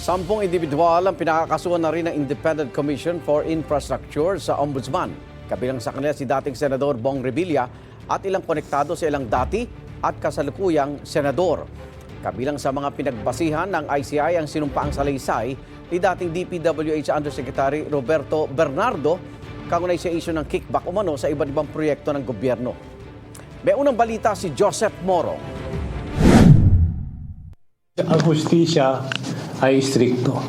10 individual ang pinakakasuhan na rin ng Independent Commission for Infrastructure sa Ombudsman. Kabilang sa kanila si dating Senador Bong Revilla at ilang konektado sa ilang dati at kasalukuyang senador. Kabilang sa mga pinagbasihan ng ICI ang sinumpaang salaysay ni dating DPWH Undersecretary Roberto Bernardo kaugnay sa isyu ng kickback umano sa iba't ibang proyekto ng gobyerno. May unang balita si Joseph Moro. Ang hustisya ay istrikto.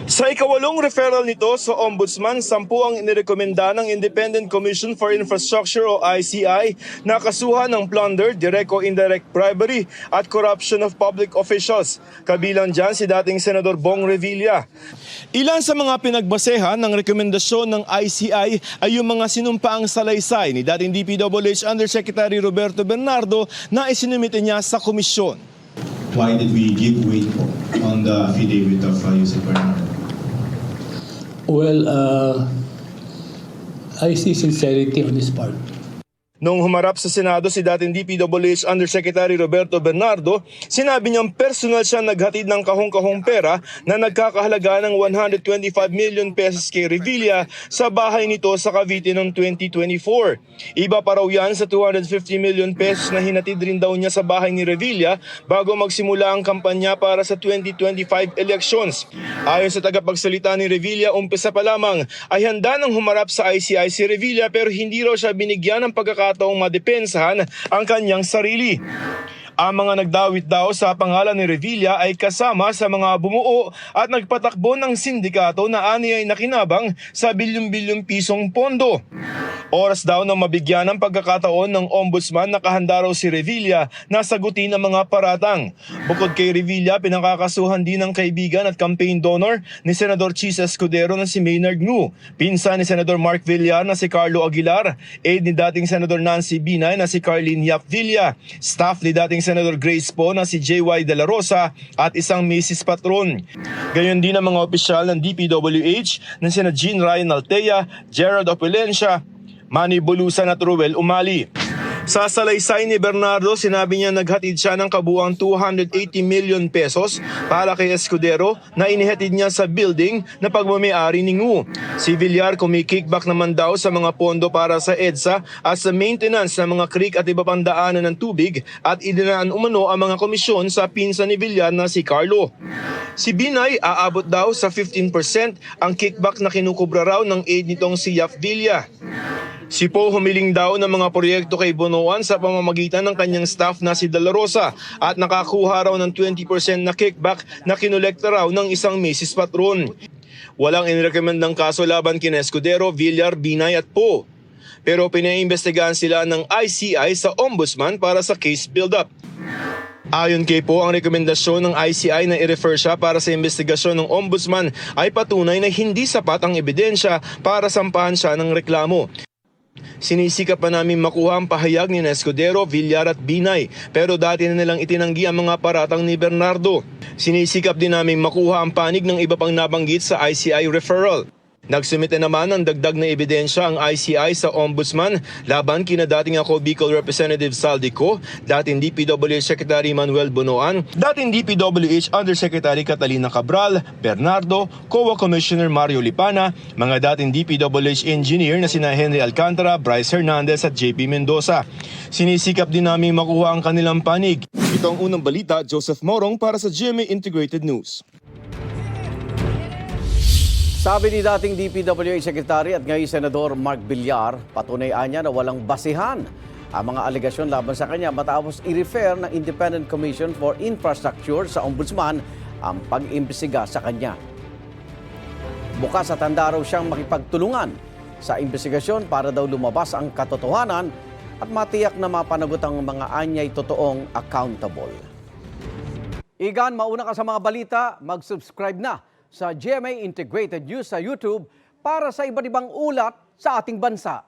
Sa ikawalong referral nito sa Ombudsman, 10 ang inirekomenda ng Independent Commission for Infrastructure o ICI na kasuhan ng plunder, direct o indirect bribery at corruption of public officials. Kabilang dyan si dating Senador Bong Revilla. Ilan sa mga pinagbasehan ng rekomendasyon ng ICI ay yung mga sinumpaang salaysay ni dating DPWH Undersecretary Roberto Bernardo na isinumite niya sa komisyon. Why did we give weight on the affidavit of Yusek Bernardo? Well, I see sincerity on his part. Nung humarap sa Senado si dating DPWH Undersecretary Roberto Bernardo, sinabi niyang personal siya naghatid ng kahong-kahong pera na nagkakahalaga ng 125 million pesos kay Revilla sa bahay nito sa Cavite noong 2024. Iba pa raw yan sa 250 million pesos na hinatid rin daw niya sa bahay ni Revilla bago magsimula ang kampanya para sa 2025 elections. Ayon sa tagapagsalita ni Revilla, umpisa pa lamang ay handa nang humarap sa ICI si Revilla pero hindi raw siya binigyan ng pagkakataong madepensahan ang kanyang sarili. Ang mga nagdawit daw sa pangalan ni Revilla ay kasama sa mga bumuo at nagpatakbo ng sindikato na ani ay nakinabang sa bilyon-bilyong pisong pondo. Oras daw na mabigyan ng pagkakataon ng ombudsman na kahanda raw si Revilla na sagutin ang mga paratang. Bukod kay Revilla, pinakakasuhan din ng kaibigan at campaign donor ni Senador Chis Escudero na si Maynard Ngu, pinsan ni Senador Mark Villar na si Carlo Aguilar, aide ni dating Senador Nancy Binay na si Carlene Yap Villa, staff ni dating Senador Grace Poe na si JY De La Rosa at isang Mrs. Patron. Gayon din ang mga opisyal ng DPWH na sina Jean Ryan Altea, Gerald Opulencia, Manny Bulusan at Ruel Umali. Sa salaysay ni Bernardo, sinabi niya naghatid siya ng kabuang 280 million pesos para kay Escudero na inihatid niya sa building na pagmamayari ni Ngu. Si Villar kumikickback naman daw sa mga pondo para sa EDSA at sa maintenance ng mga creek at iba pang daanan ng tubig at idinaan umano ang mga komisyon sa pinsan ni Villar na si Carlo. Si Binay aabot daw sa 15% ang kickback na kinukubra raw ng aide nitong si Yap Villa. Si Poe humiling daw ng mga proyekto kay Bonoan sa pamamagitan ng kanyang staff na si De La Rosa at nakakuha raw ng 20% na kickback na kinolekta raw ng isang Mrs. Patron. Walang inirekomendang kaso laban kina Escudero, Villar, Binay at Poe. Pero pinaimbestigahan sila ng ICI sa Ombudsman para sa case build-up. Ayon kay Poe, ang rekomendasyon ng ICI na i-refer siya para sa investigasyon ng Ombudsman ay patunay na hindi sapat ang ebidensya para sampahan siya ng reklamo. Sinisikap pa namin makuha ang pahayag ni Escudero, Villar at Binay pero dati na nilang itinanggi ang mga paratang ni Bernardo. Sinisikap din namin makuha ang panig ng iba pang nabanggit sa ICI referral. Nagsumite naman ng dagdag na ebidensya ang ICI sa Ombudsman laban kina dating ako Bicol Representative Saldico, dating DPWH Secretary Manuel Bonoan, dating DPWH Undersecretary Catalina Cabral, Bernardo, COA Commissioner Mario Lipana, mga dating DPWH engineer na sina Henry Alcantara, Bryce Hernandez at JP Mendoza. Sinisikap din namin makuha ang kanilang panig. Ito ang unang balita, Joseph Morong para sa GMA Integrated News. Sabi ni dating DPWH Secretary at ngayon Senador Mark Villar, patunay niya na walang basihan ang mga alegasyon laban sa kanya matapos i-refer ng Independent Commission for Infrastructure sa Ombudsman ang pag-imbestiga sa kanya. Bukas at handa raw siyang makipagtulungan sa investigasyon para daw lumabas ang katotohanan at matiyak na mapanagot ang mga anyay totoong accountable. Igan, mauna ka sa mga balita, mag-subscribe na sa GMA Integrated News sa YouTube para sa iba't ibang ulat sa ating bansa.